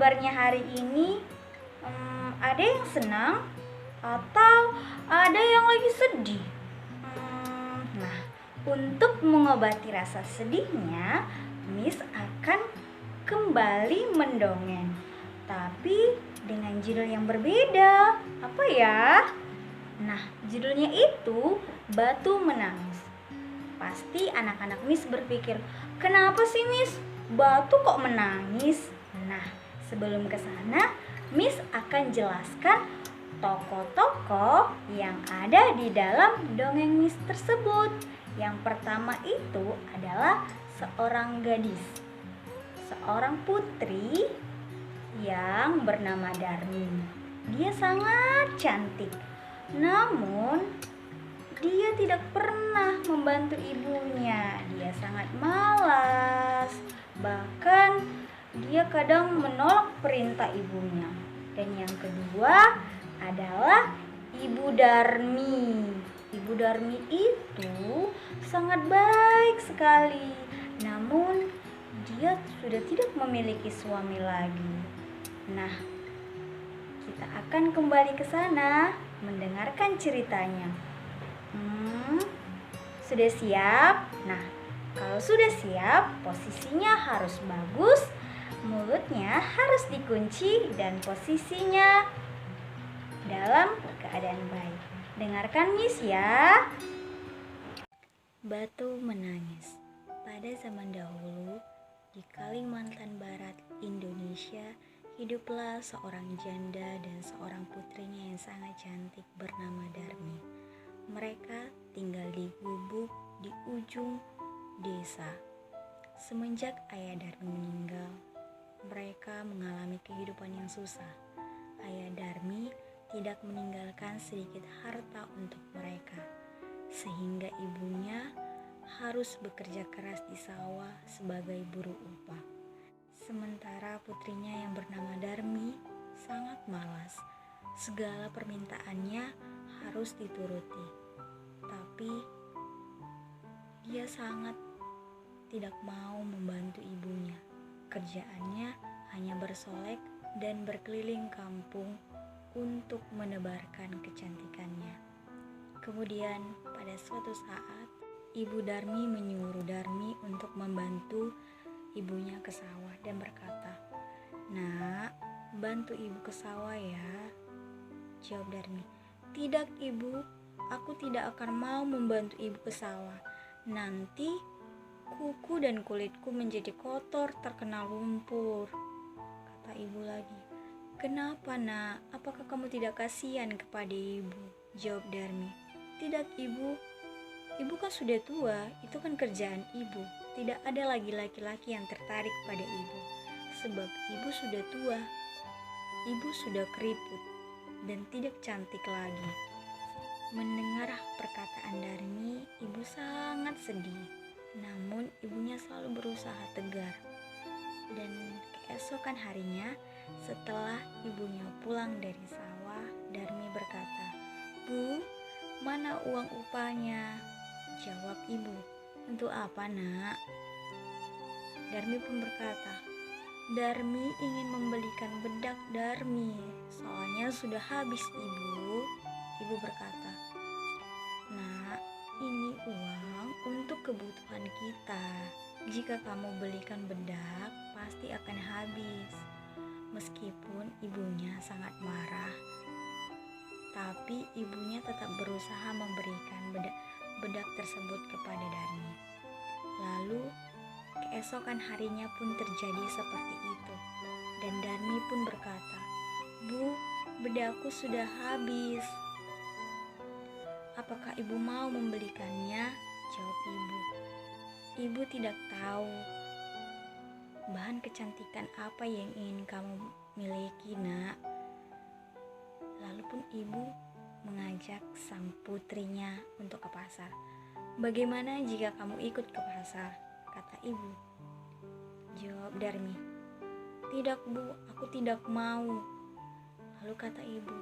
kabarnya hari ini? Ada yang senang atau ada yang lagi sedih? Nah, untuk mengobati rasa sedihnya, Miss akan kembali mendongeng, tapi dengan judul yang berbeda. Apa ya? Nah, judulnya itu Batu Menangis. Pasti anak-anak Miss berpikir, kenapa sih Miss? Batu kok menangis? Nah, sebelum ke sana, Miss akan jelaskan tokoh-tokoh yang ada di dalam dongeng Miss tersebut. Yang pertama itu adalah seorang gadis, seorang putri yang bernama Darmi. Dia sangat cantik, namun dia tidak pernah membantu ibunya. Dia sangat malas, bahkan dia kadang menolak perintah ibunya. Dan yang kedua adalah Ibu Darmi. Ibu Darmi itu sangat baik sekali, namun dia sudah tidak memiliki suami lagi. Nah, kita akan kembali ke sana mendengarkan ceritanya. Sudah siap? Nah, kalau sudah siap, posisinya harus bagus, mulutnya harus dikunci, dan posisinya dalam keadaan baik. Dengarkan Miss ya. Batu menangis. Pada zaman dahulu, di Kalimantan Barat, Indonesia, hiduplah seorang janda dan seorang putrinya yang sangat cantik bernama Darmi. Mereka tinggal di gubuk di ujung desa. Semenjak ayah Darmi meninggal, mereka mengalami kehidupan yang susah. Ayah Darmi tidak meninggalkan sedikit harta untuk mereka, sehingga ibunya harus bekerja keras di sawah sebagai buruh upah. Sementara putrinya yang bernama Darmi sangat malas. Segala permintaannya harus dituruti. Tapi dia sangat tidak mau membantu ibunya. Kerjaannya hanya bersolek dan berkeliling kampung untuk menebarkan kecantikannya. Kemudian pada suatu saat, Ibu Darmi menyuruh Darmi untuk membantu ibunya ke sawah dan berkata, "Nak, bantu ibu ke sawah ya." Jawab Darmi, "Tidak ibu, aku tidak akan mau membantu ibu ke sawah. Nanti kuku dan kulitku menjadi kotor terkena lumpur." Kata ibu lagi, "Kenapa nak? Apakah kamu tidak kasihan kepada ibu?" Jawab Darmi, "Tidak ibu, ibu kan sudah tua, itu kan kerjaan ibu. Tidak ada lagi laki-laki yang tertarik pada ibu. Sebab ibu sudah tua, ibu sudah keriput dan tidak cantik lagi." Mendengar perkataan Darmi, ibu sangat sedih. Namun ibunya selalu berusaha tegar. Dan keesokan harinya, setelah ibunya pulang dari sawah, Darmi berkata, "Bu, mana uang upahnya?" Jawab ibu, "Untuk apa nak?" Darmi pun berkata, "Darmi ingin membelikan bedak Darmi, soalnya sudah habis ibu." Ibu berkata, "Nak, ini uang untuk kebutuhan kita. Jika kamu belikan bedak, pasti akan habis." Meskipun ibunya sangat marah, tapi ibunya tetap berusaha memberikan bedak tersebut kepada Darmi. Lalu keesokan harinya pun terjadi seperti itu. Dan Darmi pun berkata, "Bu, bedakku sudah habis. Apakah ibu mau membelikannya?" Jawab ibu, "Ibu tidak tahu bahan kecantikan apa yang ingin kamu miliki nak." Lalu pun ibu mengajak sang putrinya untuk ke pasar. "Bagaimana jika kamu ikut ke pasar?" kata ibu. Jawab Darmi, "Tidak bu, aku tidak mau." Lalu kata ibu,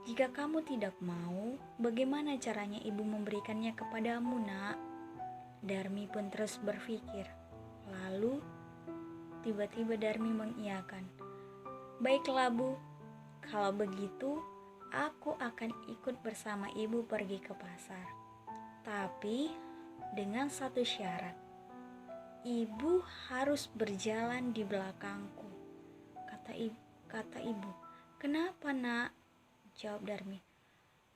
"Jika kamu tidak mau, bagaimana caranya ibu memberikannya kepadamu nak?" Darmi pun terus berpikir. Lalu tiba-tiba Darmi mengiyakan, "Baiklah Bu, kalau begitu aku akan ikut bersama ibu pergi ke pasar. Tapi dengan satu syarat, ibu harus berjalan di belakangku," kata ibu. "Kenapa nak?" jawab Darmi.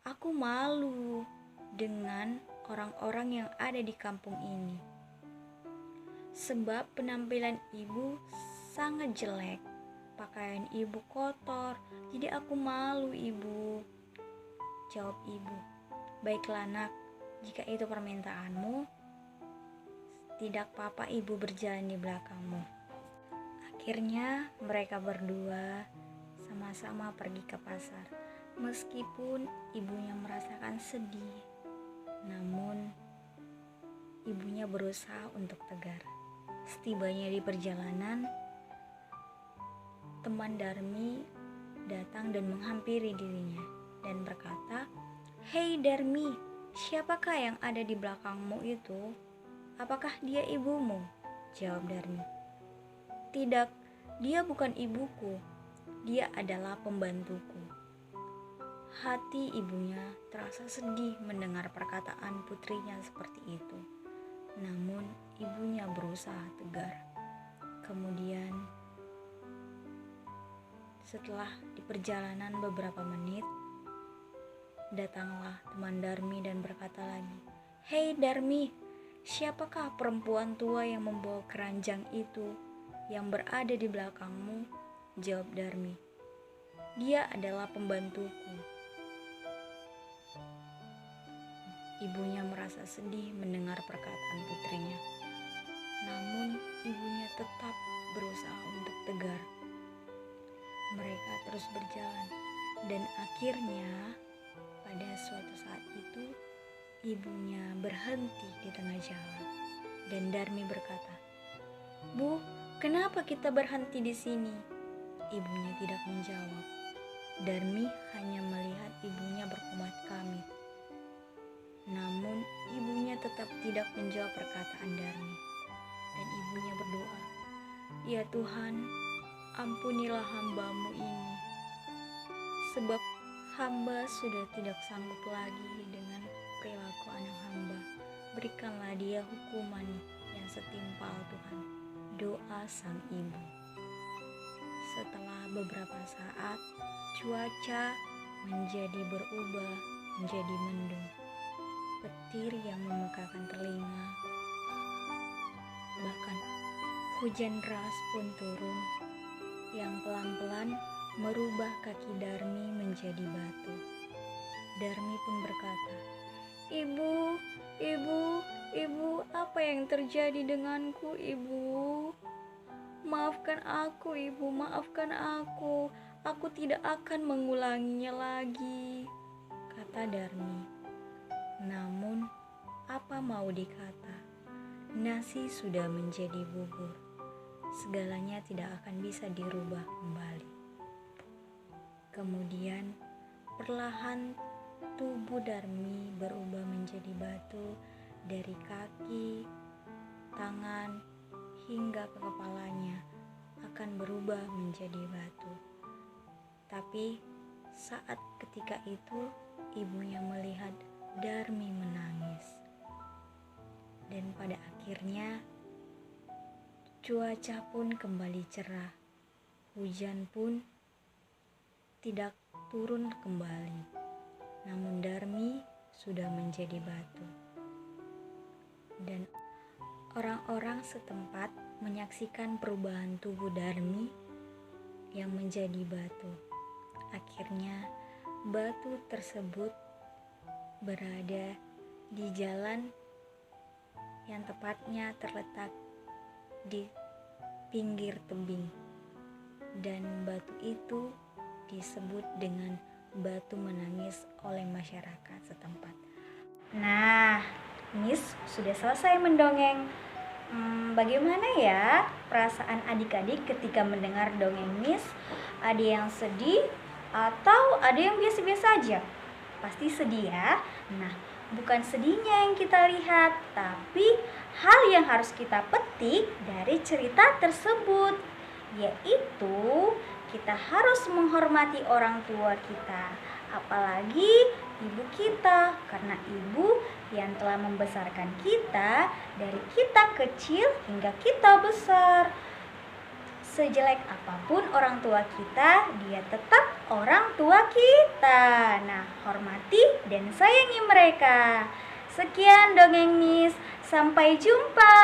"Aku malu dengan orang-orang yang ada di kampung ini. Sebab penampilan ibu sangat jelek. Pakaian ibu kotor, jadi aku malu ibu," jawab ibu. "Baiklah nak, jika itu permintaanmu, tidak apa-apa ibu berjalan di belakangmu." Akhirnya mereka berdua sama-sama pergi ke pasar. Meskipun ibunya merasakan sedih, namun ibunya berusaha untuk tegar. Setibanya di perjalanan, teman Darmi datang dan menghampiri dirinya dan berkata, "Hei Darmi, siapakah yang ada di belakangmu itu? Apakah dia ibumu?" jawab Darmi. "Tidak, dia bukan ibuku. Dia adalah pembantuku." Hati ibunya terasa sedih mendengar perkataan putrinya seperti itu. Namun ibunya berusaha tegar. Kemudian setelah di perjalanan beberapa menit, datanglah teman Darmi dan berkata lagi, "Hei Darmi, siapakah perempuan tua yang membawa keranjang itu yang berada di belakangmu?" jawab Darmi. "Dia adalah pembantuku." Ibunya merasa sedih mendengar perkataan putrinya. Namun ibunya tetap berusaha untuk tegar. Mereka terus berjalan dan akhirnya pada suatu saat itu ibunya berhenti di tengah jalan dan Darmi berkata, "Bu, kenapa kita berhenti di sini?" Ibunya tidak menjawab. Darmi hanya melihat ibunya berkumat kamit. Namun ibunya tetap tidak menjawab perkataan Darmi dan ibunya berdoa, "Ya Tuhan, ampunilah hamba-Mu ini, sebab hamba sudah tidak sanggup lagi dengan perilaku anak hamba. Berikanlah dia hukuman yang setimpal Tuhan." Doa sang ibu. Setelah beberapa saat, cuaca berubah menjadi mendung. Petir yang memekakan telinga, bahkan hujan deras pun turun yang pelan-pelan merubah kaki Darmi menjadi batu. Darmi pun berkata, Ibu, apa yang terjadi denganku, Ibu? Maafkan aku, Ibu, maafkan aku. Aku tidak akan mengulanginya lagi," kata Darmi. Namun, apa mau dikata? Nasi sudah menjadi bubur. Segalanya tidak akan bisa dirubah kembali. Kemudian, perlahan tubuh Darmi berubah menjadi batu dari kaki, tangan, hingga ke kepalanya akan berubah menjadi batu. Tapi saat ketika itu ibunya melihat Darmi menangis. Dan pada akhirnya cuaca pun kembali cerah. Hujan pun tidak turun kembali. Namun Darmi sudah menjadi batu. Dan orang-orang setempat menyaksikan perubahan tubuh Darmi yang menjadi batu. Akhirnya batu tersebut berada di jalan yang tepatnya terletak di pinggir tebing. Dan batu itu disebut dengan batu menangis oleh masyarakat setempat. Nah, Miss sudah selesai mendongeng. Bagaimana ya perasaan adik-adik ketika mendengar dongeng Miss? Ada yang sedih atau ada yang biasa-biasa aja? Pasti sedih ya. Nah, bukan sedihnya yang kita lihat, tapi hal yang harus kita petik dari cerita tersebut, yaitu kita harus menghormati orang tua kita, apalagi ibu kita, karena ibu yang telah membesarkan kita dari kita kecil hingga kita besar. Sejelek apapun orang tua kita, dia tetap orang tua kita. Nah, hormati dan sayangi mereka. Sekian dongeng Nis, sampai jumpa.